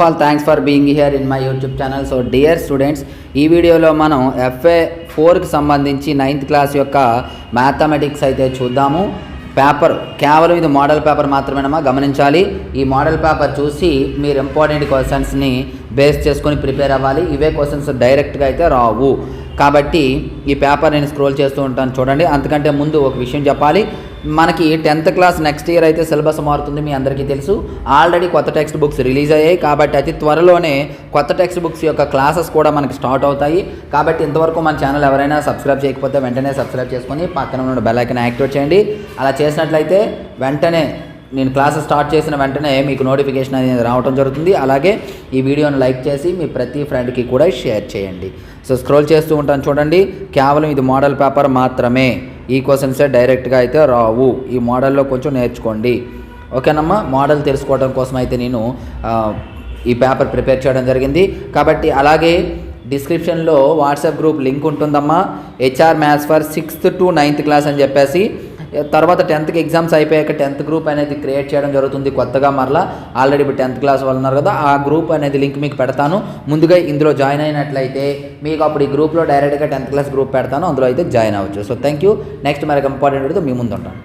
All thanks for being here in my YouTube channel. So dear students, ఈ వీడియోలో మనం FA4కి సంబంధించి 9th క్లాస్ యొక్క మ్యాథమెటిక్స్ అయితే చూద్దాము. పేపర్ కేవలం ఇది మోడల్ పేపర్ మాత్రమేనమ్మా, గమనించాలి. ఈ మోడల్ పేపర్ చూసి మీరు ఇంపార్టెంట్ క్వశ్చన్స్ని బేస్ చేసుకొని ప్రిపేర్ అవ్వాలి. ఇవే క్వశ్చన్స్ డైరెక్ట్గా అయితే రావు. కాబట్టి ఈ పేపర్ నేను స్క్రోల్ చేస్తూ ఉంటాను, చూడండి. అంతకంటే ముందు ఒక విషయం చెప్పాలి. మనకి 10th క్లాస్ నెక్స్ట్ ఇయర్ అయితే సిలబస్ మారుతుంది, మీ అందరికీ తెలుసు. ఆల్రెడీ కొత్త టెక్స్ట్ బుక్స్ రిలీజ్ అయ్యాయి. కాబట్టి అతి త్వరలోనే కొత్త టెక్స్ట్ బుక్స్ యొక్క క్లాసెస్ కూడా మనకి స్టార్ట్ అవుతాయి. కాబట్టి ఇంతవరకు మన ఛానల్ ఎవరైనా సబ్స్క్రైబ్ చేయకపోతే వెంటనే సబ్స్క్రైబ్ చేసుకొని పక్కన ఉన్న బెల్ ఐకాన్ యాక్టివేట్ చేయండి. అలా చేసినట్లయితే వెంటనే నేను క్లాసెస్ స్టార్ట్ చేసిన వెంటనే మీకు నోటిఫికేషన్ అనేది రావడం జరుగుతుంది. అలాగే ఈ వీడియోని లైక్ చేసి మీ ప్రతి ఫ్రెండ్కి కూడా షేర్ చేయండి. సో స్క్రోల్ చేస్తూ ఉంటాను, చూడండి. కేవలం ఇది మోడల్ పేపర్ మాత్రమే. ఈ క్వశ్చన్సే డైరెక్ట్గా అయితే రావు. ఈ మోడల్లో కొంచెం నేర్చుకోండి, ఓకేనమ్మా. మోడల్ తెలుసుకోవడం కోసం అయితే నేను ఈ పేపర్ ప్రిపేర్ చేయడం జరిగింది. కాబట్టి అలాగే డిస్క్రిప్షన్లో వాట్సాప్ గ్రూప్ లింక్ ఉంటుందమ్మా. HR maths for 6th to 9th class అని చెప్పేసి. తర్వాత 10th ఎగ్జామ్స్ అయిపోయాక 10th గ్రూప్ అనేది క్రియేట్ చేయడం జరుగుతుంది కొత్తగా. మరలా ఆల్రెడీ ఇప్పుడు 10th క్లాస్ వాళ్ళు ఉన్నారు కదా, ఆ గ్రూప్ అనేది లింక్ మీకు పెడతాను. ముందుగా ఇందులో జాయిన్ అయినట్లయితే మీకు అప్పుడు ఈ గ్రూప్లో డైరెక్ట్గా 10th క్లాస్ గ్రూప్ పెడతాను, అందులో అయితే జాయిన్ అవ్వచ్చు. So thank you. నెక్స్ట్ మరొక ఇంపార్టెంట్ వీడియోతో మీ ముందు ఉంటాను.